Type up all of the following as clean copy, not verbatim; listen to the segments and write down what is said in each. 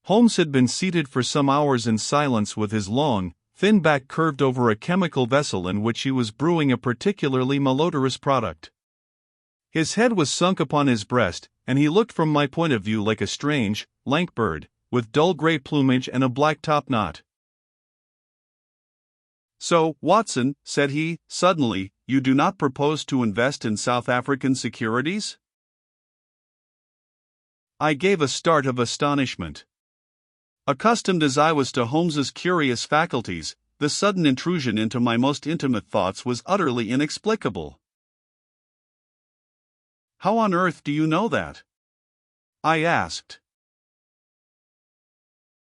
Holmes had been seated for some hours in silence with his long, thin back curved over a chemical vessel in which he was brewing a particularly malodorous product. His head was sunk upon his breast, and he looked from my point of view like a strange, lank bird, with dull gray plumage and a black top knot. "So, Watson," said he, suddenly, "you do not propose to invest in South African securities?" I gave a start of astonishment. Accustomed as I was to Holmes's curious faculties, this sudden intrusion into my most intimate thoughts was utterly inexplicable. "How on earth do you know that?" I asked.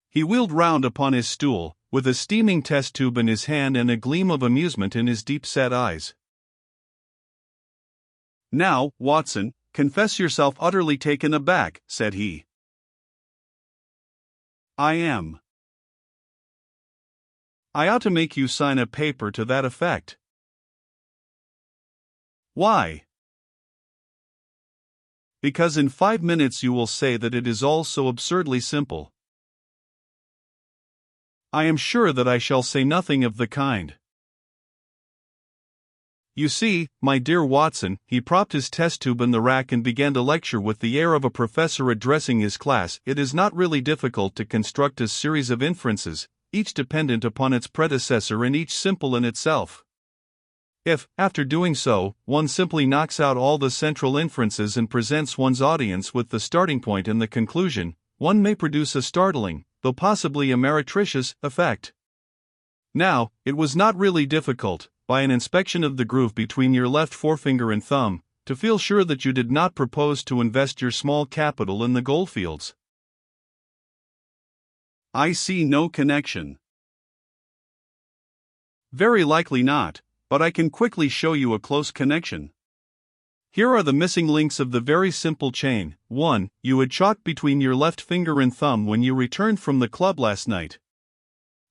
He wheeled round upon his stool, with a steaming test tube in his hand and a gleam of amusement in his deep-set eyes. "Now, Watson, confess yourself utterly taken aback," said he. "I am." "I ought to make you sign a paper to that effect." "Why?" "Because in 5 minutes you will say that it is all so absurdly simple." "I am sure that I shall say nothing of the kind." "You see, my dear Watson," he propped his test tube in the rack and began to lecture with the air of a professor addressing his class, "it is not really difficult to construct a series of inferences, each dependent upon its predecessor and each simple in itself. If, after doing so, one simply knocks out all the central inferences and presents one's audience with the starting point and the conclusion, one may produce a startling, though possibly a meretricious, effect. Now, it was not really difficult, by an inspection of the groove between your left forefinger and thumb, to feel sure that you did not propose to invest your small capital in the goldfields." "I see no connection." "Very likely not, but I can quickly show you a close connection. Here are the missing links of the very simple chain. 1. You had chalk between your left finger and thumb when you returned from the club last night.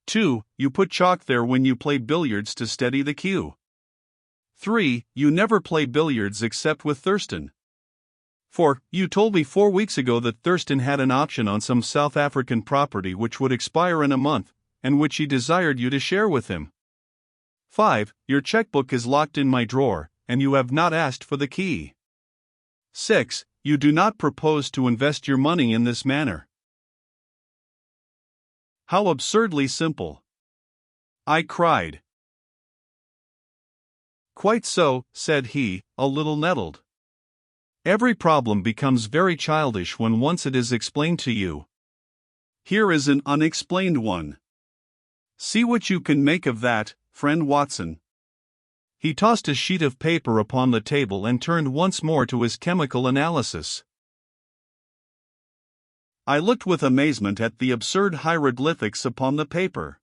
2. You put chalk there when you play billiards to steady the cue. 3. You never play billiards except with Thurston. 4. You told me 4 weeks ago that Thurston had an option on some South African property which would expire in a month, and which he desired you to share with him. 5. Your checkbook is locked in my drawer, and you have not asked for the key. 6. You do not propose to invest your money in this manner." "How absurdly simple!" I cried. "Quite so," said he, a little nettled. "Every problem becomes very childish when once it is explained to you. Here is an unexplained one. See what you can make of that, friend Watson." He tossed a sheet of paper upon the table and turned once more to his chemical analysis. I looked with amazement at the absurd hieroglyphics upon the paper.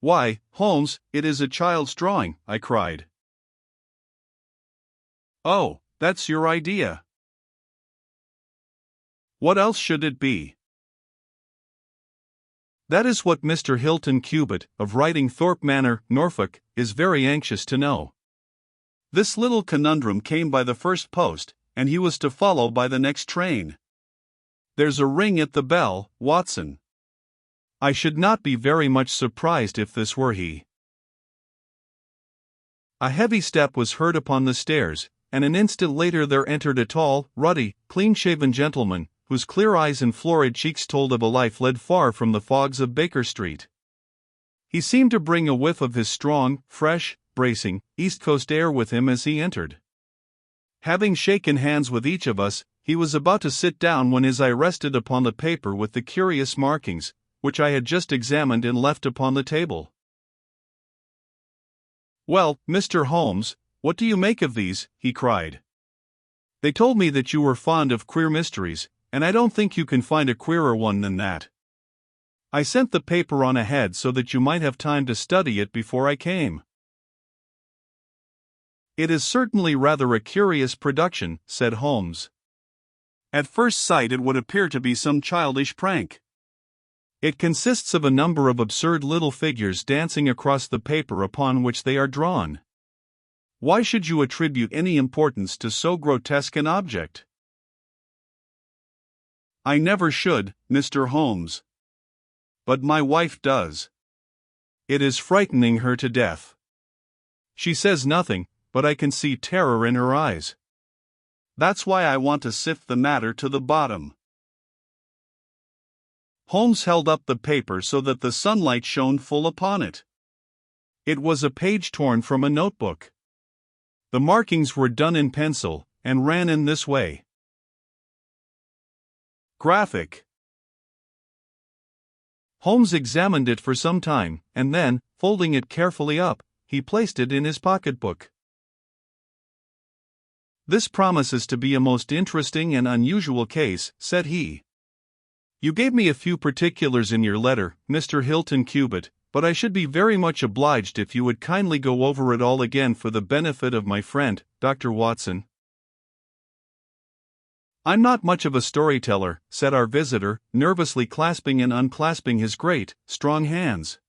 "Why, Holmes, it is a child's drawing," I cried. "Oh, that's your idea." "What else should it be?" "That is what Mr. Hilton Cubitt, of Writing Thorpe Manor, Norfolk, is very anxious to know. This little conundrum came by the first post, and he was to follow by the next train. There's a ring at the bell, Watson. I should not be very much surprised if this were he." A heavy step was heard upon the stairs, and an instant later there entered a tall, ruddy, clean-shaven gentleman, whose clear eyes and florid cheeks told of a life led far from the fogs of Baker Street. He seemed to bring a whiff of his strong, fresh, bracing, East Coast air with him as he entered. Having shaken hands with each of us, he was about to sit down when his eye rested upon the paper with the curious markings, which I had just examined and left upon the table. "Well, Mr. Holmes, what do you make of these?" he cried. "They told me that you were fond of queer mysteries, and I don't think you can find a queerer one than that. I sent the paper on ahead so that you might have time to study it before I came." "It is certainly rather a curious production," said Holmes. "At first sight it would appear to be some childish prank. It consists of a number of absurd little figures dancing across the paper upon which they are drawn. Why should you attribute any importance to so grotesque an object?" I never should, Mr. Holmes. But my wife does. It is frightening her to death. She says nothing, but I can see terror in her eyes. That's why I want to sift the matter to the bottom." Holmes held up the paper so that the sunlight shone full upon it. It was a page torn from a notebook. The markings were done in pencil, and ran in this way. Graphic. Holmes examined it for some time, and then, folding it carefully up, he placed it in his pocketbook. "This promises to be a most interesting and unusual case," said he. "You gave me a few particulars in your letter, Mr. Hilton Cubitt, but I should be very much obliged if you would kindly go over it all again for the benefit of my friend, Dr. Watson." "I'm not much of a storyteller," said our visitor, nervously clasping and unclasping his great, strong hands.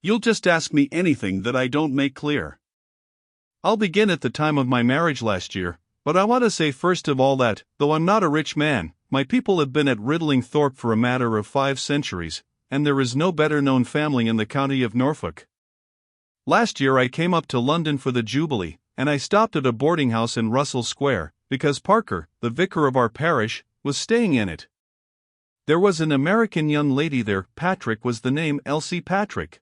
"You'll just ask me anything that I don't make clear. I'll begin at the time of my marriage last year, but I want to say first of all that, though I'm not a rich man, my people have been at Riddlingthorpe for a matter of 5 centuries, and there is no better known family in the county of Norfolk. Last year I came up to London for the Jubilee, and I stopped at a boarding house in Russell Square, because Parker, the vicar of our parish, was staying in it. There was an American young lady there, Patrick was the name, Elsie Patrick.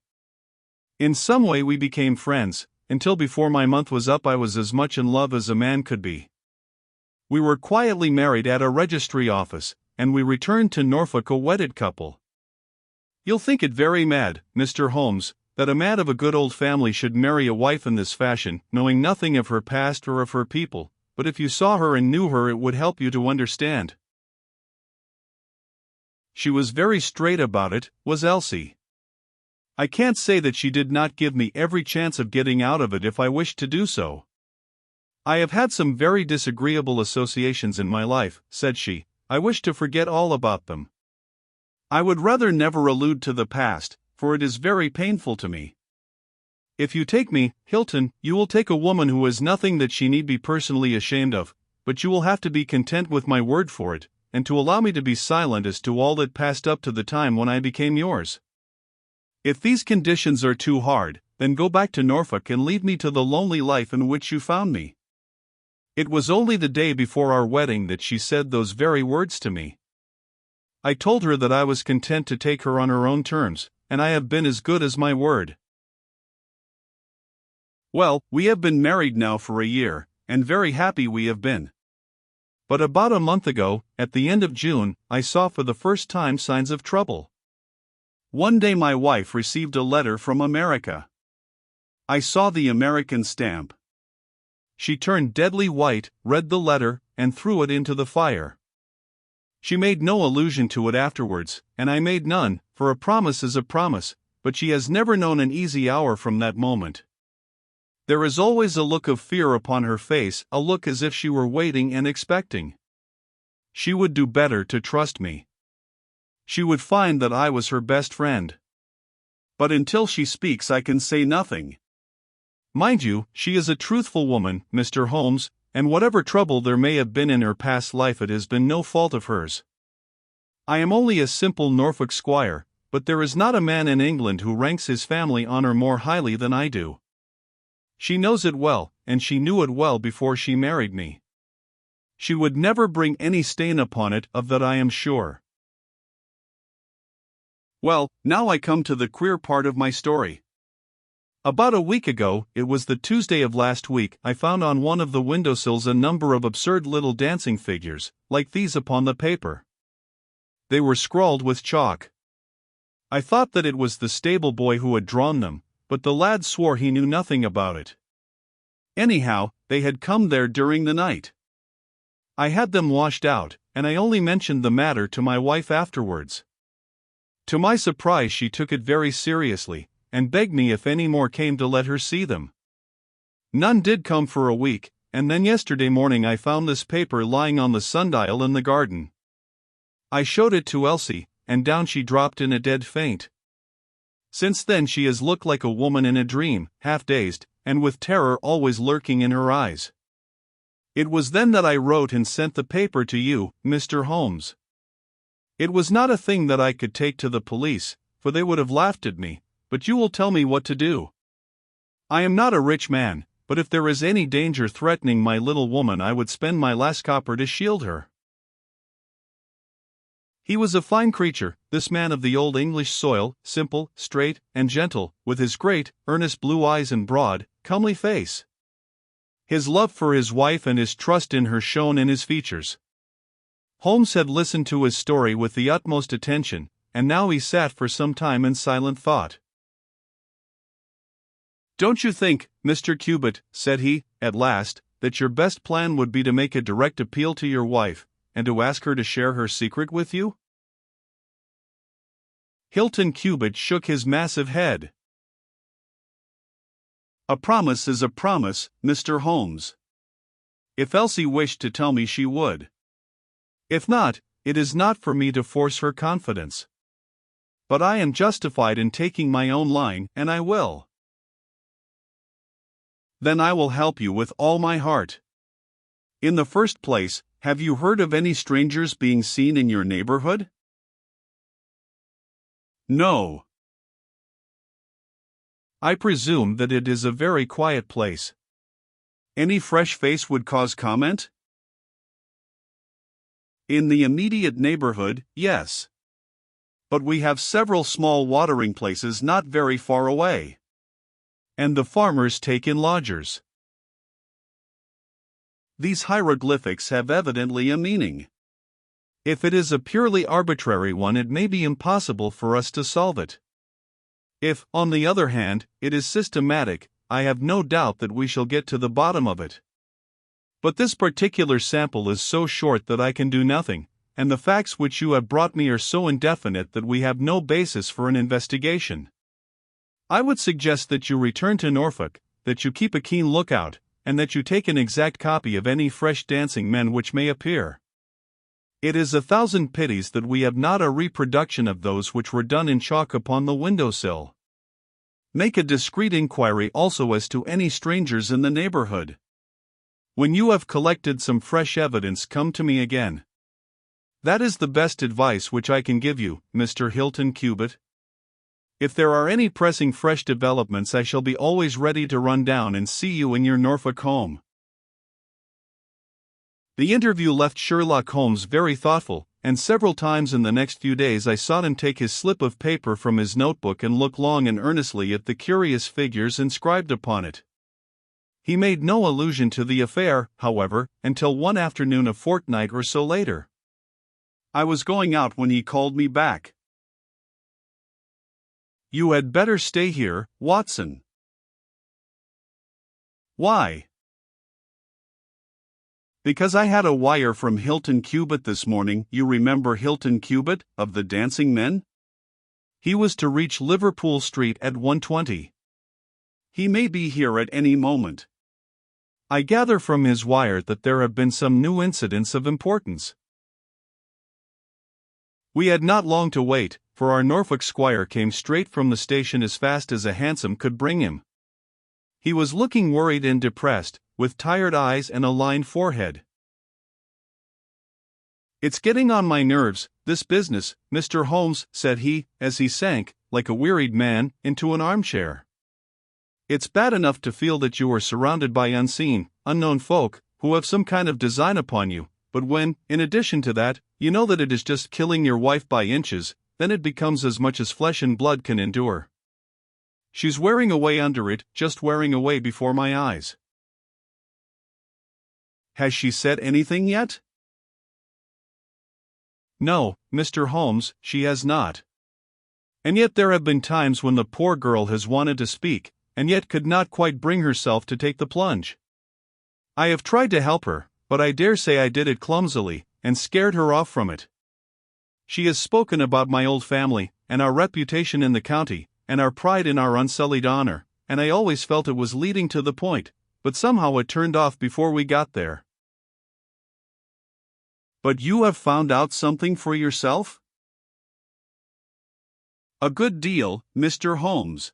In some way we became friends, until before my month was up I was as much in love as a man could be. We were quietly married at a registry office, and we returned to Norfolk a wedded couple. You'll think it very mad, Mr. Holmes, that a man of a good old family should marry a wife in this fashion, knowing nothing of her past or of her people, but if you saw her and knew her it would help you to understand. She was very straight about it, was Elsie. I can't say that she did not give me every chance of getting out of it if I wished to do so. I have had some very disagreeable associations in my life, said she. I wish to forget all about them. I would rather never allude to the past, for it is very painful to me. If you take me, Hilton, you will take a woman who has nothing that she need be personally ashamed of, but you will have to be content with my word for it, and to allow me to be silent as to all that passed up to the time when I became yours. If these conditions are too hard, then go back to Norfolk and leave me to the lonely life in which you found me." It was only the day before our wedding that she said those very words to me. I told her that I was content to take her on her own terms, and I have been as good as my word. Well, we have been married now for a year, and very happy we have been. But about a month ago, at the end of June, I saw for the first time signs of trouble. One day my wife received a letter from America. I saw the American stamp. She turned deadly white, read the letter, and threw it into the fire. She made no allusion to it afterwards, and I made none, for a promise is a promise, but she has never known an easy hour from that moment. There is always a look of fear upon her face, a look as if she were waiting and expecting. She would do better to trust me. She would find that I was her best friend. But until she speaks I can say nothing. Mind you, she is a truthful woman, Mr. Holmes, and whatever trouble there may have been in her past life it has been no fault of hers. I am only a simple Norfolk squire, but there is not a man in England who ranks his family honor more highly than I do. She knows it well, and she knew it well before she married me. She would never bring any stain upon it, of that I am sure. Well, now I come to the queer part of my story. About a week ago, it was the Tuesday of last week, I found on one of the windowsills a number of absurd little dancing figures, like these upon the paper. They were scrawled with chalk. I thought that it was the stable boy who had drawn them, but the lad swore he knew nothing about it. Anyhow, they had come there during the night. I had them washed out, and I only mentioned the matter to my wife afterwards. To my surprise she took it very seriously, and begged me if any more came to let her see them. None did come for a week, and then yesterday morning I found this paper lying on the sundial in the garden. I showed it to Elsie, and down she dropped in a dead faint. Since then she has looked like a woman in a dream, half dazed, and with terror always lurking in her eyes. It was then that I wrote and sent the paper to you, Mr. Holmes. It was not a thing that I could take to the police, for they would have laughed at me, but you will tell me what to do. I am not a rich man, but if there is any danger threatening my little woman, I would spend my last copper to shield her." He was a fine creature, this man of the old English soil, simple, straight, and gentle, with his great, earnest blue eyes and broad, comely face. His love for his wife and his trust in her shone in his features. Holmes had listened to his story with the utmost attention, and now he sat for some time in silent thought. "Don't you think, Mr. Cubitt," said he, at last, "that your best plan would be to make a direct appeal to your wife, and to ask her to share her secret with you?" Hilton Cubitt shook his massive head. "A promise is a promise, Mr. Holmes. If Elsie wished to tell me, she would. If not, it is not for me to force her confidence. But I am justified in taking my own line, and I will." "Then I will help you with all my heart. In the first place, have you heard of any strangers being seen in your neighborhood?" "No. I presume that it is a very quiet place. Any fresh face would cause comment?" "In the immediate neighborhood, yes. But we have several small watering places not very far away. And the farmers take in lodgers." These hieroglyphics have evidently a meaning. If it is a purely arbitrary one, it may be impossible for us to solve it. If, on the other hand, it is systematic, I have no doubt that we shall get to the bottom of it. But this particular sample is so short that I can do nothing, and the facts which you have brought me are so indefinite that we have no basis for an investigation. I would suggest that you return to Norfolk, that you keep a keen lookout, and that you take an exact copy of any fresh dancing men which may appear. It is a thousand pities that we have not a reproduction of those which were done in chalk upon the windowsill. Make a discreet inquiry also as to any strangers in the neighborhood. When you have collected some fresh evidence, come to me again. That is the best advice which I can give you, Mr. Hilton Cubitt. If there are any pressing fresh developments, I shall be always ready to run down and see you in your Norfolk home." The interview left Sherlock Holmes very thoughtful, and several times in the next few days I saw him take his slip of paper from his notebook and look long and earnestly at the curious figures inscribed upon it. He made no allusion to the affair, however, until one afternoon a fortnight or so later. I was going out when he called me back. "You had better stay here, Watson." "Why?" "Because I had a wire from Hilton Cubitt this morning. You remember Hilton Cubitt, of the dancing men? He was to reach Liverpool Street at 1:20. He may be here at any moment. I gather from his wire that there have been some new incidents of importance." We had not long to wait, for our Norfolk squire came straight from the station as fast as a hansom could bring him. He was looking worried and depressed, with tired eyes and a lined forehead. "It's getting on my nerves, this business, Mr. Holmes," said he, as he sank, like a wearied man, into an armchair. "It's bad enough to feel that you are surrounded by unseen, unknown folk, who have some kind of design upon you, but when, in addition to that, you know that it is just killing your wife by inches, then it becomes as much as flesh and blood can endure. She's wearing away under it, just wearing away before my eyes." "Has she said anything yet?" "No, Mr. Holmes, she has not. And yet there have been times when the poor girl has wanted to speak, and yet could not quite bring herself to take the plunge. I have tried to help her, but I dare say I did it clumsily, and scared her off from it. She has spoken about my old family, and our reputation in the county, and our pride in our unsullied honor, and I always felt it was leading to the point, but somehow it turned off before we got there." "But you have found out something for yourself?" "A good deal, Mr. Holmes.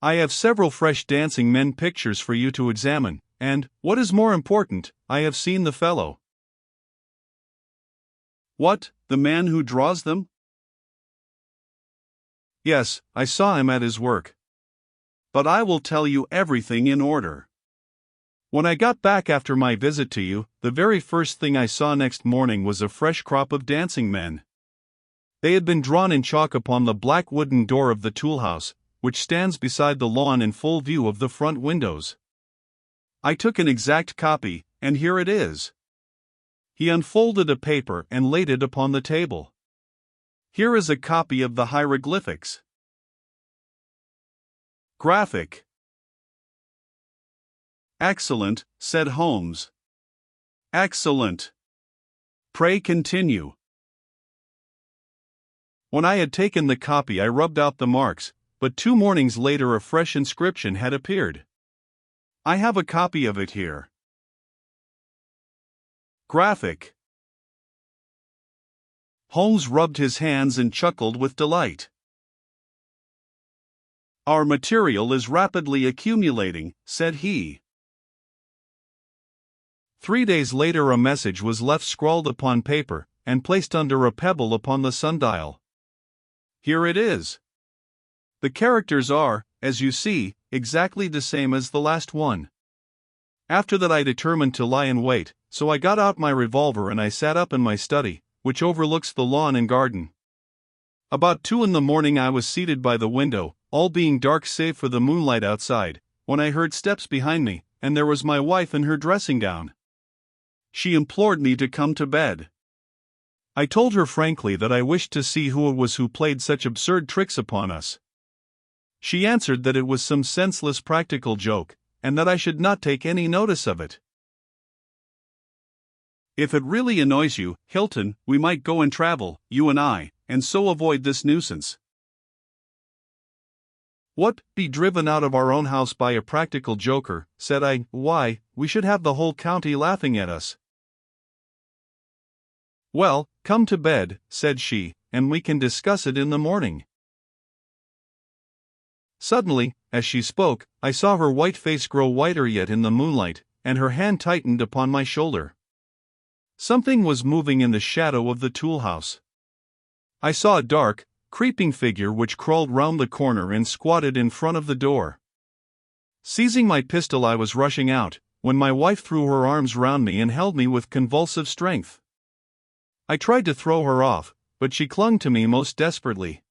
I have several fresh dancing men pictures for you to examine, and, what is more important, I have seen the fellow." "What, The man who draws them? Yes, I saw him at his work. But I will tell you everything in order. When I got back after my visit to you, the very first thing I saw next morning was a fresh crop of dancing men. They had been drawn in chalk upon the black wooden door of the tool house, which stands beside the lawn in full view of the front windows. I took an exact copy, and here it is. He unfolded a paper and laid it upon the table. Here is a copy of the hieroglyphics. Graphic. Excellent, said Holmes. Excellent. Pray continue. When I had taken the copy, I rubbed out the marks, but 2 mornings later a fresh inscription had appeared. I have a copy of it here. Graphic. Holmes rubbed his hands and chuckled with delight. Our material is rapidly accumulating, said he. 3 days later a message was left scrawled upon paper, and placed under a pebble upon the sundial. Here it is. The characters are, as you see, exactly the same as the last one. After that I determined to lie in wait, so I got out my revolver and I sat up in my study, which overlooks the lawn and garden. About 2 in the morning I was seated by the window, all being dark save for the moonlight outside, when I heard steps behind me, and there was my wife in her dressing gown. She implored me to come to bed. I told her frankly that I wished to see who it was who played such absurd tricks upon us. She answered that it was some senseless practical joke, and that I should not take any notice of it. If it really annoys you, Hilton, we might go and travel, you and I, and so avoid this nuisance. What, be driven out of our own house by a practical joker, said I, why, we should have the whole county laughing at us. Well, come to bed, said she, and we can discuss it in the morning. Suddenly, as she spoke, I saw her white face grow whiter yet in the moonlight, and her hand tightened upon my shoulder. Something was moving in the shadow of the tool house. I saw a dark, creeping figure which crawled round the corner and squatted in front of the door. Seizing my pistol I was rushing out, when my wife threw her arms round me and held me with convulsive strength. I tried to throw her off, but she clung to me most desperately.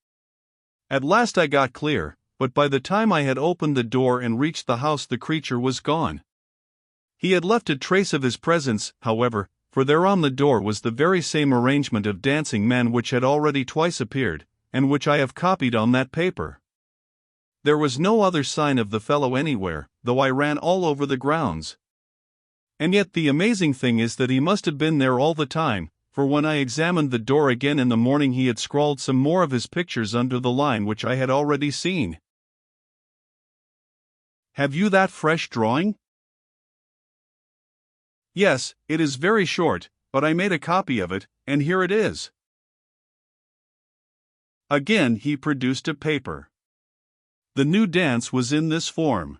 At last I got clear, but by the time I had opened the door and reached the house the creature was gone. He had left a trace of his presence, however, for there on the door was the very same arrangement of dancing men which had already twice appeared, and which I have copied on that paper. There was no other sign of the fellow anywhere, though I ran all over the grounds. And yet the amazing thing is that he must have been there all the time, for when I examined the door again in the morning he had scrawled some more of his pictures under the line which I had already seen. Have you that fresh drawing? Yes, it is very short, but I made a copy of it, and here it is. Again he produced a paper. The new dance was in this form.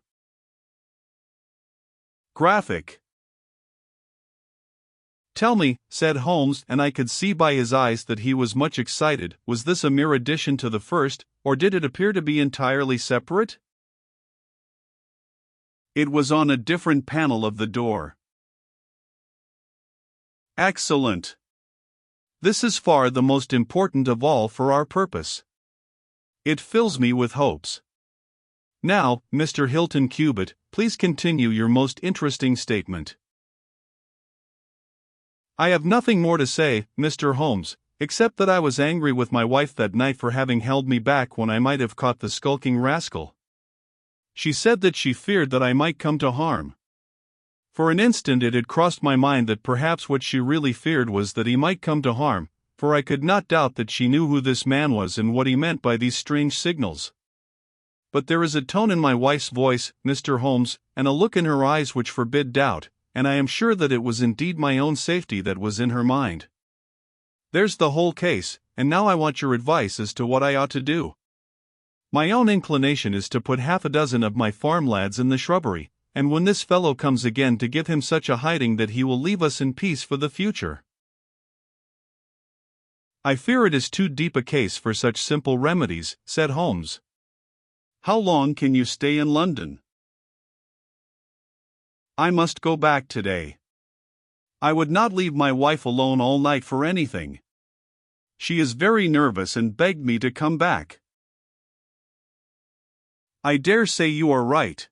Graphic. Tell me, said Holmes, and I could see by his eyes that he was much excited, was this a mere addition to the first, or did it appear to be entirely separate? It was on a different panel of the door. Excellent. This is far the most important of all for our purpose. It fills me with hopes. Now, Mr. Hilton Cubitt, please continue your most interesting statement. I have nothing more to say, Mr. Holmes, except that I was angry with my wife that night for having held me back when I might have caught the skulking rascal. She said that she feared that I might come to harm. For an instant it had crossed my mind that perhaps what she really feared was that he might come to harm, for I could not doubt that she knew who this man was and what he meant by these strange signals. But there is a tone in my wife's voice, Mr. Holmes, and a look in her eyes which forbid doubt, and I am sure that it was indeed my own safety that was in her mind. There's the whole case, and now I want your advice as to what I ought to do. My own inclination is to put 6 of my farm lads in the shrubbery, and when this fellow comes again to give him such a hiding that he will leave us in peace for the future. I fear it is too deep a case for such simple remedies, said Holmes. How long can you stay in London? I must go back today. I would not leave my wife alone all night for anything. She is very nervous and begged me to come back. I dare say you are right.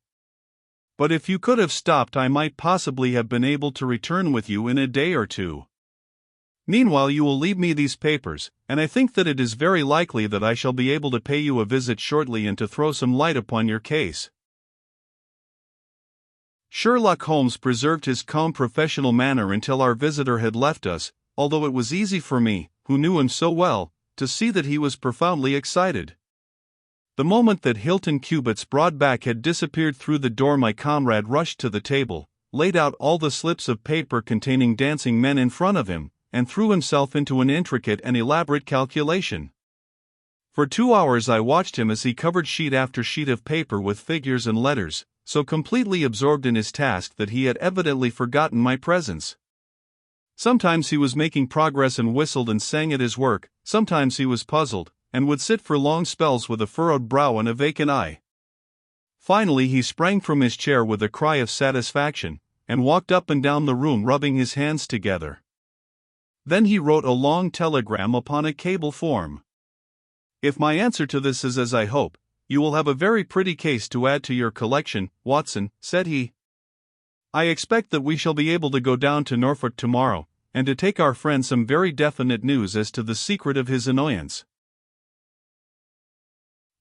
But if you could have stopped, I might possibly have been able to return with you in a day or two. Meanwhile, you will leave me these papers, and I think that it is very likely that I shall be able to pay you a visit shortly and to throw some light upon your case. Sherlock Holmes preserved his calm professional manner until our visitor had left us, although it was easy for me, who knew him so well, to see that he was profoundly excited. The moment that Hilton Cubit's broad back had disappeared through the door, my comrade rushed to the table, laid out all the slips of paper containing dancing men in front of him, and threw himself into an intricate and elaborate calculation. For 2 hours I watched him as he covered sheet after sheet of paper with figures and letters, so completely absorbed in his task that he had evidently forgotten my presence. Sometimes he was making progress and whistled and sang at his work, sometimes he was puzzled, and would sit for long spells with a furrowed brow and a vacant eye. Finally he sprang from his chair with a cry of satisfaction, and walked up and down the room rubbing his hands together. Then he wrote a long telegram upon a cable form. If my answer to this is as I hope, you will have a very pretty case to add to your collection, Watson, said he. I expect that we shall be able to go down to Norfolk tomorrow, and to take our friend some very definite news as to the secret of his annoyance.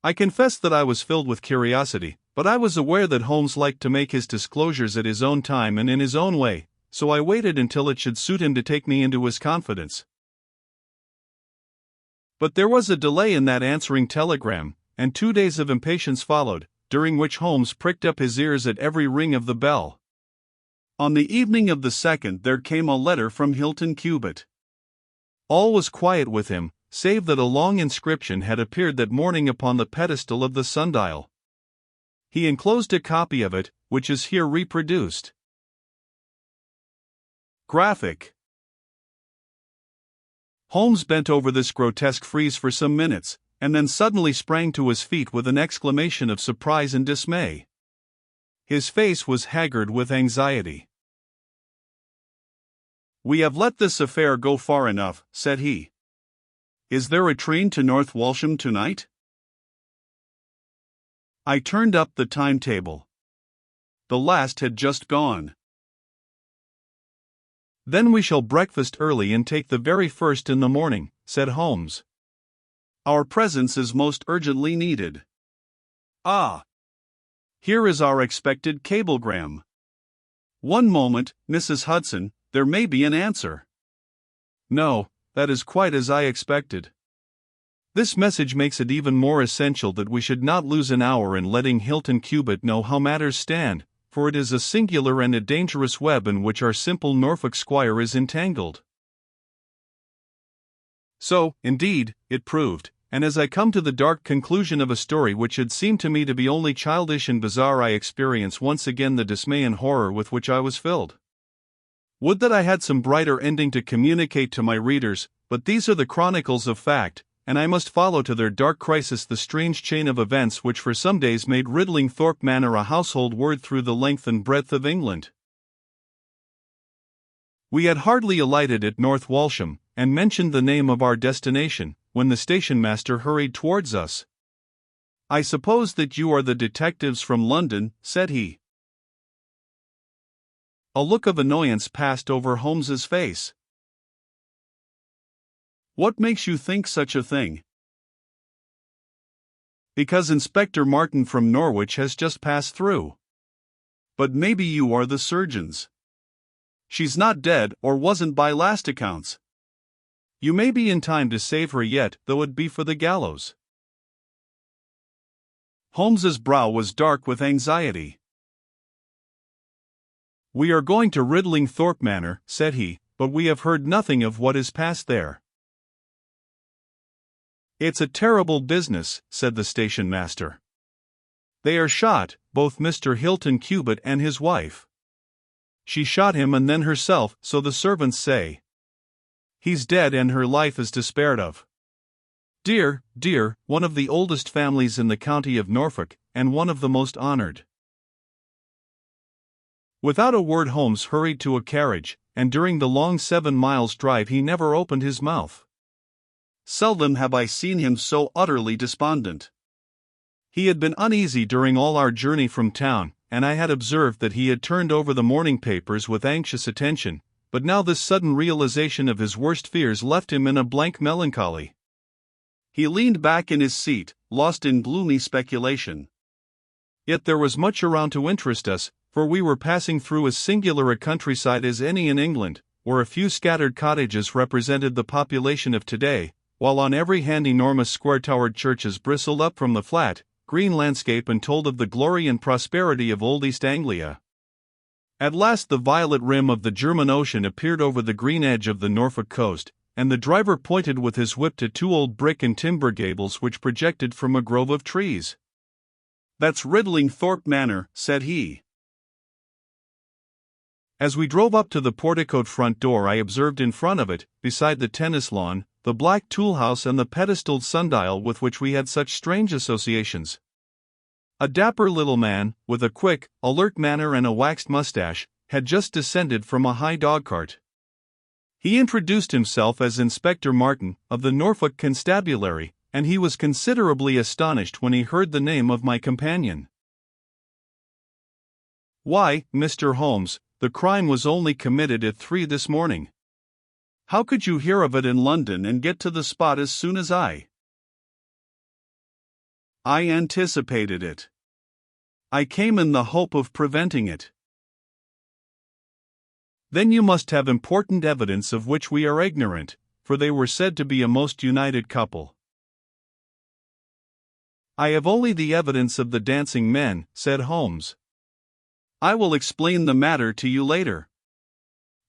I confess that I was filled with curiosity, but I was aware that Holmes liked to make his disclosures at his own time and in his own way, so I waited until it should suit him to take me into his confidence. But there was a delay in that answering telegram, and 2 days of impatience followed, during which Holmes pricked up his ears at every ring of the bell. On the evening of the 2nd there came a letter from Hilton Cubit. All was quiet with him, save that a long inscription had appeared that morning upon the pedestal of the sundial. He enclosed a copy of it, which is here reproduced. Graphic. Holmes bent over this grotesque frieze for some minutes, and then suddenly sprang to his feet with an exclamation of surprise and dismay. His face was haggard with anxiety. "We have let this affair go far enough," said he. "Is there a train to North Walsham tonight?" I turned up the timetable. The last had just gone. "Then we shall breakfast early and take the very first in the morning," said Holmes. "Our presence is most urgently needed. Ah! Here is our expected cablegram. One moment, Mrs. Hudson, there may be an answer." "No, that is quite as I expected. This message makes it even more essential that we should not lose an hour in letting Hilton Cubit know how matters stand, for it is a singular and a dangerous web in which our simple Norfolk squire is entangled." So, indeed, it proved, and as I come to the dark conclusion of a story which had seemed to me to be only childish and bizarre, I experience once again the dismay and horror with which I was filled. Would that I had some brighter ending to communicate to my readers, but these are the chronicles of fact, and I must follow to their dark crisis the strange chain of events which for some days made Riddlingthorpe Manor a household word through the length and breadth of England. We had hardly alighted at North Walsham, and mentioned the name of our destination, when the station master hurried towards us. "I suppose that you are the detectives from London," said he. A look of annoyance passed over Holmes's face. "What makes you think such a thing?" "Because Inspector Martin from Norwich has just passed through." "But maybe you are the surgeons." "She's not dead, or wasn't by last accounts." "You may be in time to save her yet, though it be for the gallows." Holmes's brow was dark with anxiety. "We are going to Riddlingthorpe Manor," said he, "but we have heard nothing of what is passed there." "It's a terrible business," said the station master. "They are shot, both Mr. Hilton Cubit and his wife. She shot him and then herself, so the servants say. He's dead and her life is despaired of. Dear, dear, one of the oldest families in the county of Norfolk, and one of the most honored. Without a word Holmes hurried to a carriage, and during the long 7 miles drive he never opened his mouth. Seldom have I seen him so utterly despondent. He had been uneasy during all our journey from town, and I had observed that he had turned over the morning papers with anxious attention, but now this sudden realization of his worst fears left him in a blank melancholy. He leaned back in his seat, lost in gloomy speculation. Yet there was much around to interest us, for we were passing through as singular a countryside as any in England, where a few scattered cottages represented the population of today, while on every hand enormous square-towered churches bristled up from the flat, green landscape and told of the glory and prosperity of old East Anglia. At last the violet rim of the German Ocean appeared over the green edge of the Norfolk coast, and the driver pointed with his whip to 2 old brick and timber gables which projected from a grove of trees. "That's Ridlingthorpe Manor," said he. As we drove up to the porticoed front door I observed in front of it, beside the tennis lawn, the black tool house and the pedestaled sundial with which we had such strange associations. A dapper little man, with a quick, alert manner and a waxed mustache, had just descended from a high dogcart. He introduced himself as Inspector Martin, of the Norfolk Constabulary, and he was considerably astonished when he heard the name of my companion. "Why, Mr. Holmes, the crime was only committed at 3 this morning. How could you hear of it in London and get to the spot as soon as I?" "I anticipated it. I came in the hope of preventing it." "Then you must have important evidence of which we are ignorant, for they were said to be a most united couple." "I have only the evidence of the dancing men," said Holmes. "I will explain the matter to you later.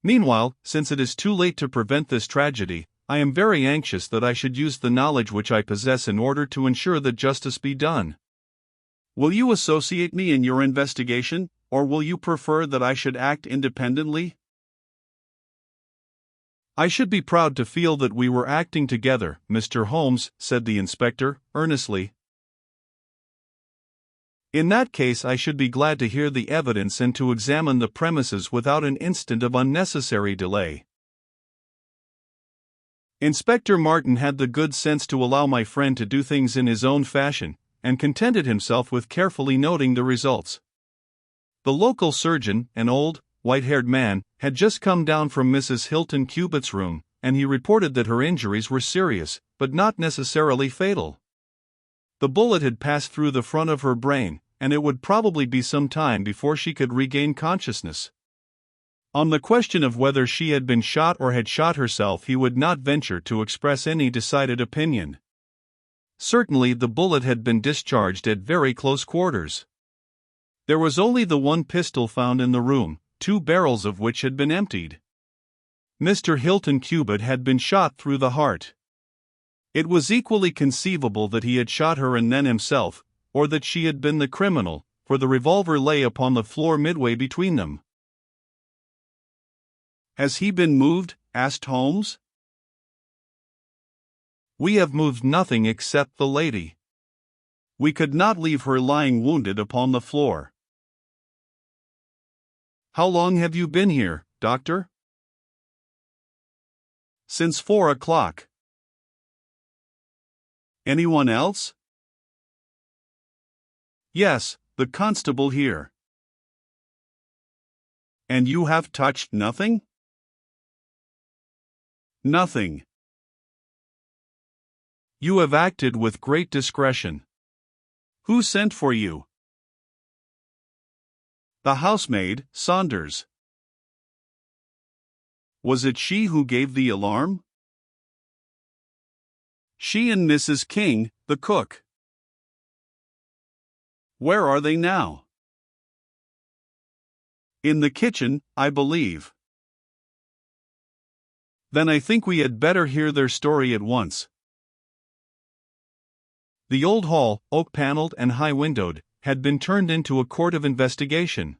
Meanwhile, since it is too late to prevent this tragedy, I am very anxious that I should use the knowledge which I possess in order to ensure that justice be done. Will you associate me in your investigation, or will you prefer that I should act independently?" "I should be proud to feel that we were acting together, Mr. Holmes," said the inspector, earnestly. "In that case I should be glad to hear the evidence and to examine the premises without an instant of unnecessary delay." Inspector Martin had the good sense to allow my friend to do things in his own fashion, and contented himself with carefully noting the results. The local surgeon, an old, white-haired man, had just come down from Mrs. Hilton Cubitt's room, and he reported that her injuries were serious, but not necessarily fatal. The bullet had passed through the front of her brain, and it would probably be some time before she could regain consciousness. On the question of whether she had been shot or had shot herself he would not venture to express any decided opinion. Certainly the bullet had been discharged at very close quarters. There was only the one pistol found in the room, 2 barrels of which had been emptied. Mr. Hilton Cubitt had been shot through the heart. It was equally conceivable that he had shot her and then himself, or that she had been the criminal, for the revolver lay upon the floor midway between them. "Has he been moved?" asked Holmes. "We have moved nothing except the lady. We could not leave her lying wounded upon the floor." "How long have you been here, doctor?" "Since 4 o'clock. "Anyone else?" "Yes, the constable here." "And you have touched nothing?" "Nothing." "You have acted with great discretion. Who sent for you?" "The housemaid, Saunders." "Was it she who gave the alarm?" "She and Mrs. King, the cook." "Where are they now?" "In the kitchen, I believe." "Then I think we had better hear their story at once." The old hall, oak-paneled and high-windowed, had been turned into a court of investigation.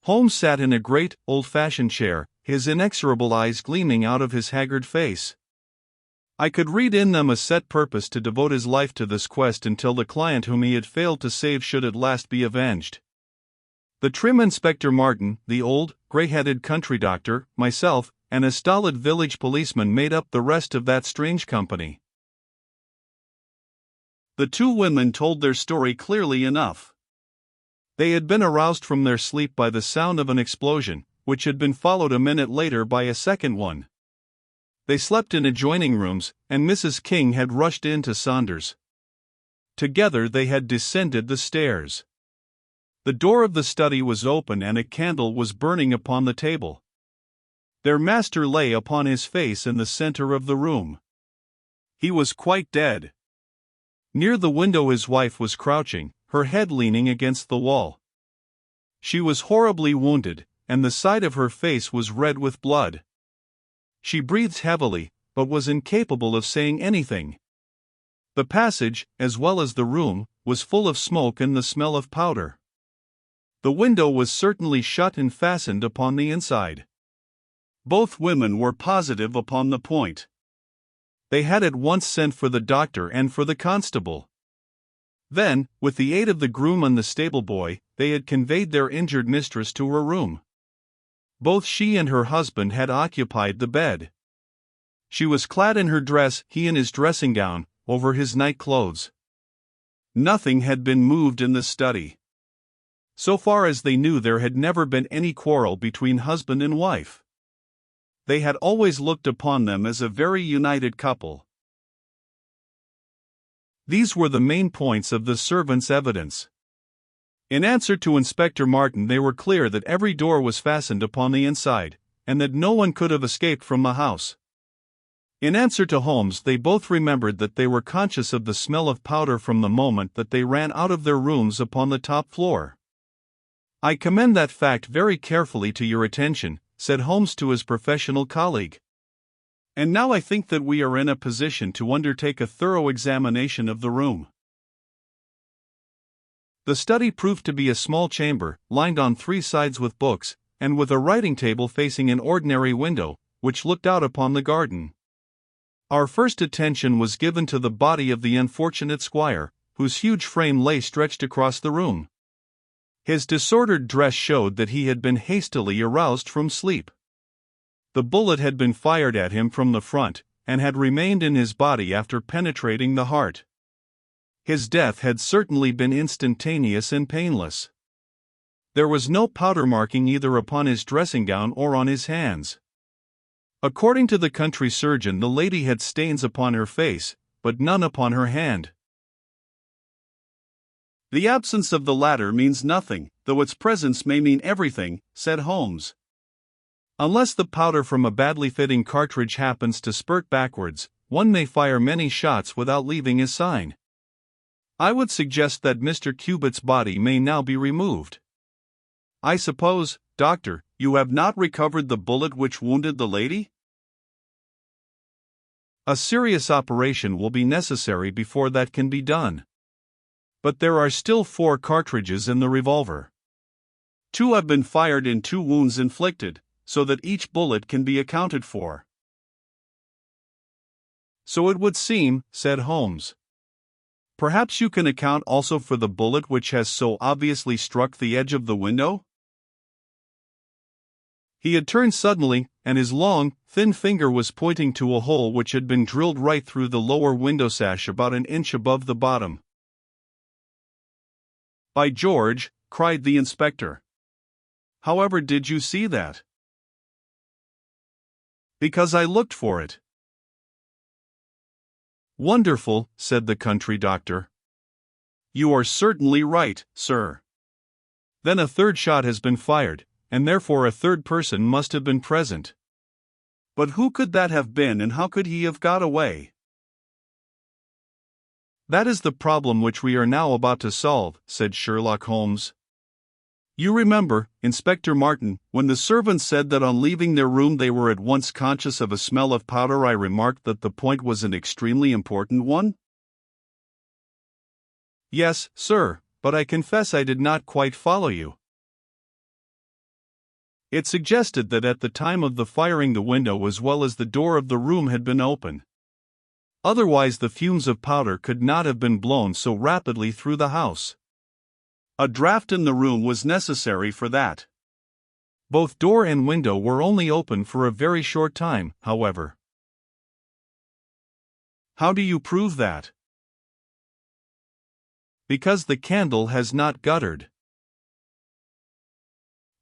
Holmes sat in a great, old-fashioned chair, his inexorable eyes gleaming out of his haggard face. I could read in them a set purpose to devote his life to this quest until the client whom he had failed to save should at last be avenged. The trim Inspector Martin, the old, grey-headed country doctor, myself, and a stolid village policeman made up the rest of that strange company. The two women told their story clearly enough. They had been aroused from their sleep by the sound of an explosion, which had been followed a minute later by a second one. They slept in adjoining rooms, and Mrs. King had rushed in to Saunders. Together they had descended the stairs. The door of the study was open and a candle was burning upon the table. Their master lay upon his face in the center of the room. He was quite dead. Near the window his wife was crouching, her head leaning against the wall. She was horribly wounded, and the side of her face was red with blood. She breathed heavily, but was incapable of saying anything. The passage, as well as the room, was full of smoke and the smell of powder. The window was certainly shut and fastened upon the inside. Both women were positive upon the point. They had at once sent for the doctor and for the constable. Then, with the aid of the groom and the stable boy, they had conveyed their injured mistress to her room. Both she and her husband had occupied the bed. She was clad in her dress, he in his dressing gown, over his night clothes. Nothing had been moved in the study. So far as they knew, there had never been any quarrel between husband and wife. They had always looked upon them as a very united couple. These were the main points of the servants' evidence. In answer to Inspector Martin, they were clear that every door was fastened upon the inside, and that no one could have escaped from the house. In answer to Holmes, they both remembered that they were conscious of the smell of powder from the moment that they ran out of their rooms upon the top floor. "I commend that fact very carefully to your attention," said Holmes to his professional colleague. "And now I think that we are in a position to undertake a thorough examination of the room." The study proved to be a small chamber, lined on three sides with books, and with a writing table facing an ordinary window, which looked out upon the garden. Our first attention was given to the body of the unfortunate squire, whose huge frame lay stretched across the room. His disordered dress showed that he had been hastily aroused from sleep. The bullet had been fired at him from the front, and had remained in his body after penetrating the heart. His death had certainly been instantaneous and painless. There was no powder marking either upon his dressing gown or on his hands. According to the country surgeon, the lady had stains upon her face, but none upon her hand. "The absence of the latter means nothing, though its presence may mean everything," said Holmes. "Unless the powder from a badly fitting cartridge happens to spurt backwards, one may fire many shots without leaving a sign. I would suggest that Mr. Cubitt's body may now be removed. I suppose, Doctor, you have not recovered the bullet which wounded the lady?" "A serious operation will be necessary before that can be done. But there are still 4 cartridges in the revolver. 2 have been fired in 2 wounds inflicted, so that each bullet can be accounted for." "So it would seem," said Holmes. "Perhaps you can account also for the bullet which has so obviously struck the edge of the window?" He had turned suddenly, and his long, thin finger was pointing to a hole which had been drilled right through the lower window sash about an inch above the bottom. "By George!" cried the inspector. "However did you see that?" "Because I looked for it." "Wonderful," said the country doctor. "You are certainly right, sir. Then a third shot has been fired, and therefore a third person must have been present. But who could that have been, and how could he have got away?" "That is the problem which we are now about to solve," said Sherlock Holmes. "You remember, Inspector Martin, when the servants said that on leaving their room they were at once conscious of a smell of powder, I remarked that the point was an extremely important one?" "Yes, sir, but I confess I did not quite follow you." It suggested that at the time of the firing the window as well as the door of the room had been open. Otherwise the fumes of powder could not have been blown so rapidly through the house. A draft in the room was necessary for that. Both door and window were only open for a very short time, however. How do you prove that? Because the candle has not guttered.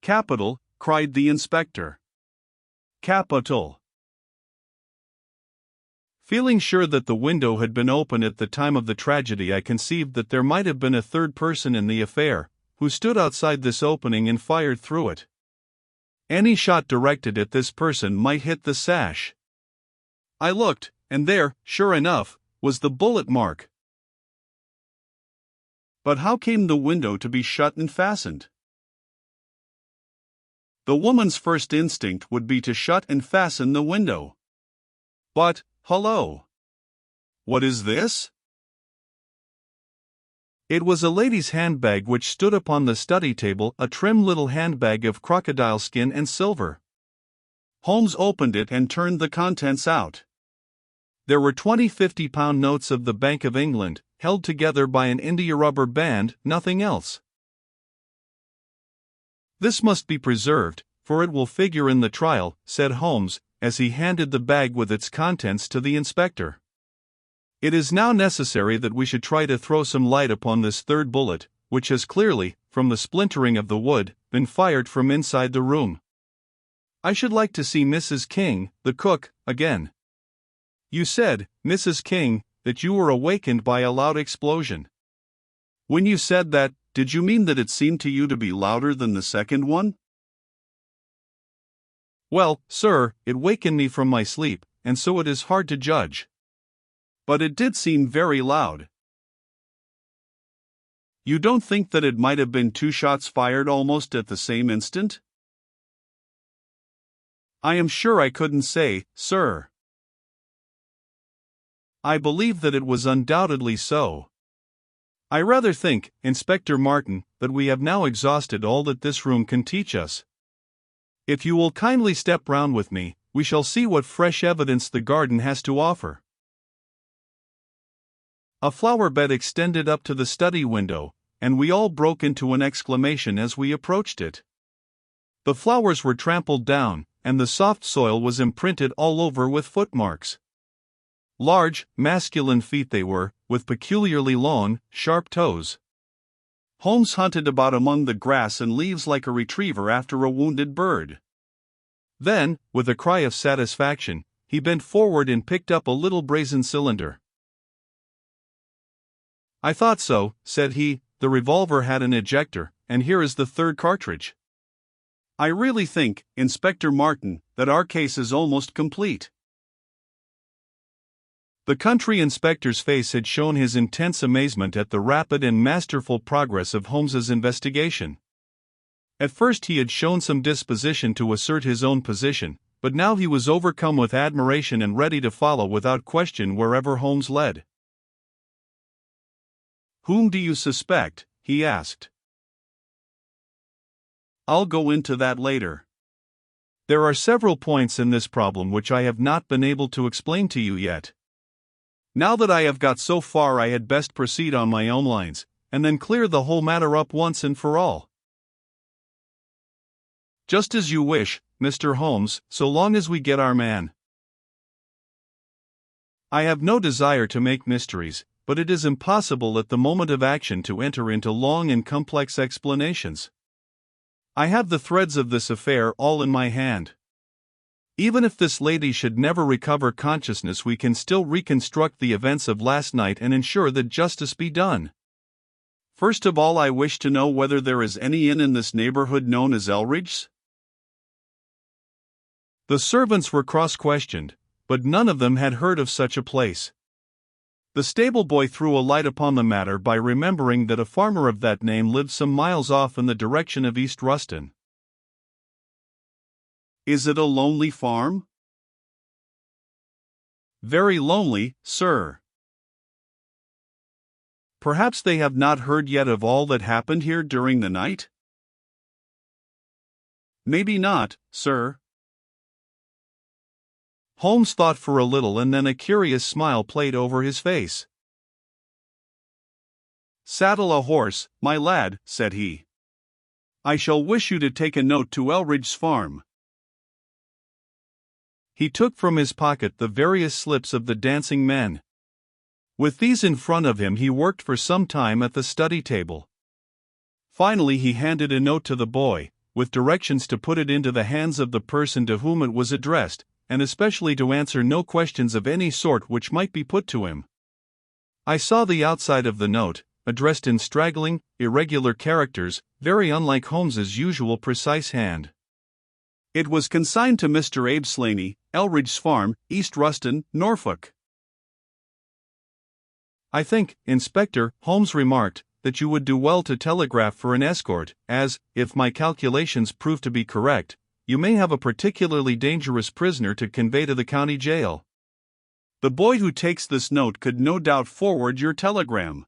Capital, cried the inspector. Capital. Feeling sure that the window had been open at the time of the tragedy, I conceived that there might have been a third person in the affair, who stood outside this opening and fired through it. Any shot directed at this person might hit the sash. I looked, and there, sure enough, was the bullet mark. But how came the window to be shut and fastened? The woman's first instinct would be to shut and fasten the window. But, hello! What is this? It was a lady's handbag which stood upon the study table, a trim little handbag of crocodile skin and silver. Holmes opened it and turned the contents out. There were 20 50-pound notes of the Bank of England, held together by an India rubber band, nothing else. This must be preserved, for it will figure in the trial, said Holmes, as he handed the bag with its contents to the inspector. It is now necessary that we should try to throw some light upon this third bullet, which has clearly, from the splintering of the wood, been fired from inside the room. I should like to see Mrs. King, the cook, again. You said, Mrs. King, that you were awakened by a loud explosion. When you said that, did you mean that it seemed to you to be louder than the second one? Well, sir, it wakened me from my sleep, and so it is hard to judge. But it did seem very loud. You don't think that it might have been 2 shots fired almost at the same instant? I am sure I couldn't say, sir. I believe that it was undoubtedly so. I rather think, Inspector Martin, that we have now exhausted all that this room can teach us. If you will kindly step round with me, we shall see what fresh evidence the garden has to offer. A flower bed extended up to the study window, and we all broke into an exclamation as we approached it. The flowers were trampled down, and the soft soil was imprinted all over with footmarks. Large, masculine feet they were, with peculiarly long, sharp toes. Holmes hunted about among the grass and leaves like a retriever after a wounded bird. Then, with a cry of satisfaction, he bent forward and picked up a little brazen cylinder. I thought so, said he. The revolver had an ejector, and here is the third cartridge. I really think, Inspector Martin, that our case is almost complete. The country inspector's face had shown his intense amazement at the rapid and masterful progress of Holmes's investigation. At first he had shown some disposition to assert his own position, but now he was overcome with admiration and ready to follow without question wherever Holmes led. Whom do you suspect? He asked. I'll go into that later. There are several points in this problem which I have not been able to explain to you yet. Now that I have got so far, I had best proceed on my own lines, and then clear the whole matter up once and for all. Just as you wish, Mr. Holmes, so long as we get our man. I have no desire to make mysteries, but it is impossible at the moment of action to enter into long and complex explanations. I have the threads of this affair all in my hand. Even if this lady should never recover consciousness, we can still reconstruct the events of last night and ensure that justice be done. First of all, I wish to know whether there is any inn in this neighborhood known as Elridge's. The servants were cross-questioned, but none of them had heard of such a place. The stable boy threw a light upon the matter by remembering that a farmer of that name lived some miles off in the direction of East Ruston. Is it a lonely farm? Very lonely, sir. Perhaps they have not heard yet of all that happened here during the night? Maybe not, sir. Holmes thought for a little and then a curious smile played over his face. Saddle a horse, my lad, said he. I shall wish you to take a note to Elridge's farm. He took from his pocket the various slips of the dancing men. With these in front of him he worked for some time at the study table. Finally he handed a note to the boy, with directions to put it into the hands of the person to whom it was addressed, and especially to answer no questions of any sort which might be put to him. I saw the outside of the note, addressed in straggling, irregular characters, very unlike Holmes's usual precise hand. It was consigned to Mr. Abe Slaney, Elridge's Farm, East Ruston, Norfolk. I think, Inspector, Holmes remarked, that you would do well to telegraph for an escort, as, if my calculations prove to be correct, you may have a particularly dangerous prisoner to convey to the county jail. The boy who takes this note could no doubt forward your telegram.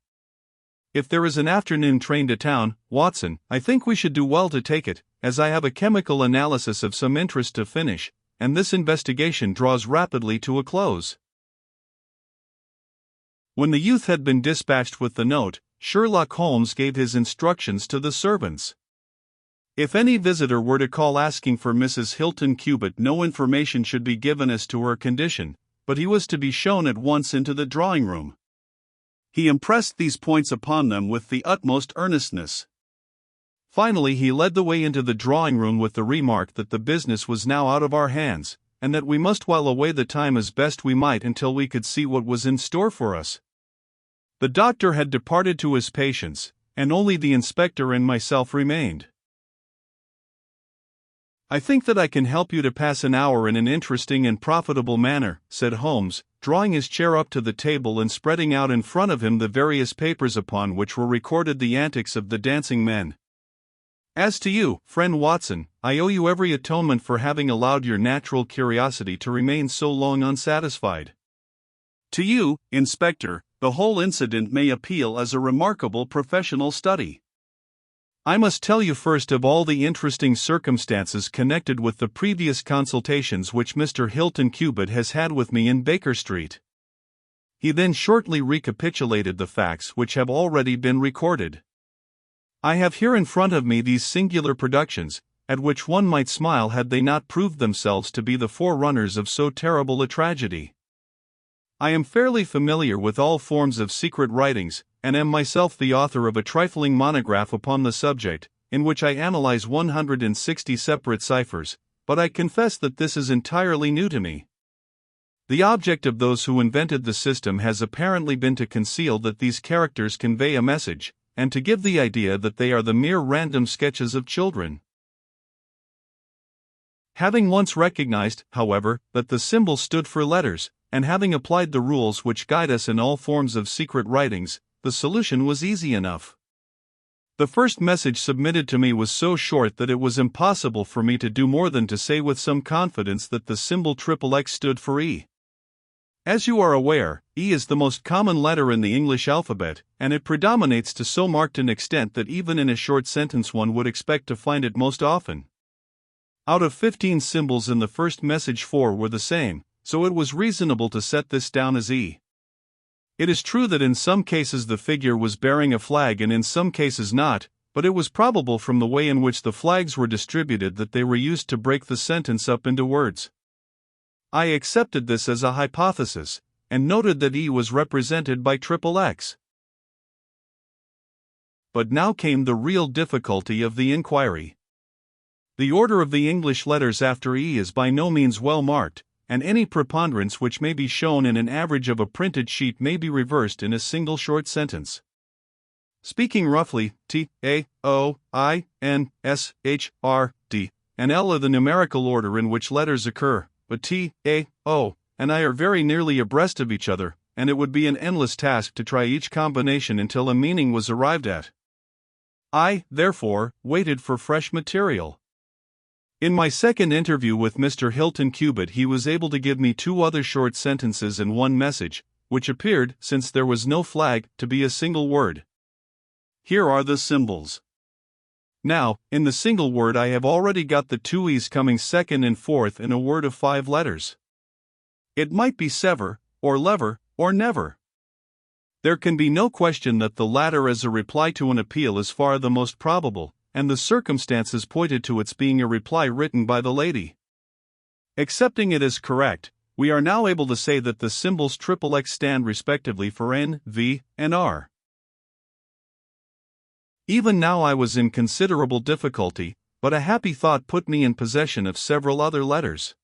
If there is an afternoon train to town, Watson, I think we should do well to take it, as I have a chemical analysis of some interest to finish, and this investigation draws rapidly to a close. When the youth had been dispatched with the note, Sherlock Holmes gave his instructions to the servants. If any visitor were to call asking for Mrs. Hilton Cubitt, no information should be given as to her condition, but he was to be shown at once into the drawing-room. He impressed these points upon them with the utmost earnestness. Finally he led the way into the drawing-room with the remark that the business was now out of our hands, and that we must while away the time as best we might until we could see what was in store for us. The doctor had departed to his patients, and only the inspector and myself remained. I think that I can help you to pass an hour in an interesting and profitable manner, said Holmes, drawing his chair up to the table and spreading out in front of him the various papers upon which were recorded the antics of the dancing men. As to you, friend Watson, I owe you every atonement for having allowed your natural curiosity to remain so long unsatisfied. To you, Inspector, the whole incident may appeal as a remarkable professional study. I must tell you first of all the interesting circumstances connected with the previous consultations which Mr. Hilton Cubitt has had with me in Baker Street. He then shortly recapitulated the facts which have already been recorded. I have here in front of me these singular productions, at which one might smile had they not proved themselves to be the forerunners of so terrible a tragedy. I am fairly familiar with all forms of secret writings, and am myself the author of a trifling monograph upon the subject, in which I analyze 160 separate ciphers, but I confess that this is entirely new to me. The object of those who invented the system has apparently been to conceal that these characters convey a message, and to give the idea that they are the mere random sketches of children. Having once recognized, however, that the symbol stood for letters, and having applied the rules which guide us in all forms of secret writings, the solution was easy enough. The first message submitted to me was so short that it was impossible for me to do more than to say with some confidence that the symbol XXX stood for E. As you are aware, E is the most common letter in the English alphabet, and it predominates to so marked an extent that even in a short sentence one would expect to find it most often. Out of 15 symbols in the first message 4 were the same, so it was reasonable to set this down as E. It is true that in some cases the figure was bearing a flag and in some cases not, but it was probable from the way in which the flags were distributed that they were used to break the sentence up into words. I accepted this as a hypothesis, and noted that E was represented by XXX. But now came the real difficulty of the inquiry. The order of the English letters after E is by no means well marked, and any preponderance which may be shown in an average of a printed sheet may be reversed in a single short sentence. Speaking roughly, T, A, O, I, N, S, H, R, D, and L are the numerical order in which letters occur, but T, A, O, and I are very nearly abreast of each other, and it would be an endless task to try each combination until a meaning was arrived at. I, therefore, waited for fresh material. In my second interview with Mr. Hilton Cubitt he was able to give me 2 other short sentences and one message, which appeared, since there was no flag, to be a single word. Here are the symbols. Now, in the single word I have already got the two e's coming second and fourth in a word of 5 letters. It might be sever, or lever, or never. There can be no question that the latter as a reply to an appeal is far the most probable, and the circumstances pointed to its being a reply written by the lady. Accepting it as correct, we are now able to say that the symbols XXX stand respectively for N, V, and R. Even now I was in considerable difficulty, but a happy thought put me in possession of several other letters.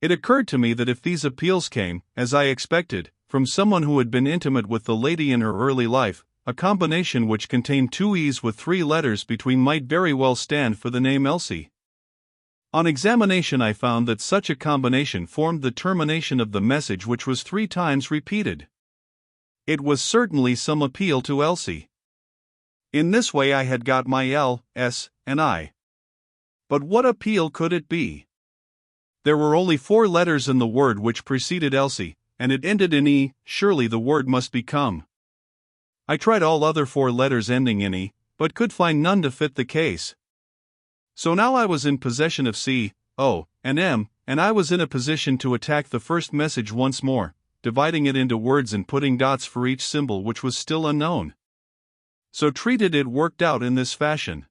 It occurred to me that if these appeals came, as I expected, from someone who had been intimate with the lady in her early life, a combination which contained 2 e's with 3 letters between might very well stand for the name Elsie. On examination I found that such a combination formed the termination of the message, which was 3 times repeated. It was certainly some appeal to Elsie. In this way I had got my L, S, and I. But what appeal could it be? There were only 4 letters in the word which preceded Elsie, and it ended in E. Surely the word must be come. I tried all other 4 letters ending in E, but could find none to fit the case. So now I was in possession of C, O, and M, and I was in a position to attack the first message once more, dividing it into words and putting dots for each symbol which was still unknown. So treated, it worked out in this fashion.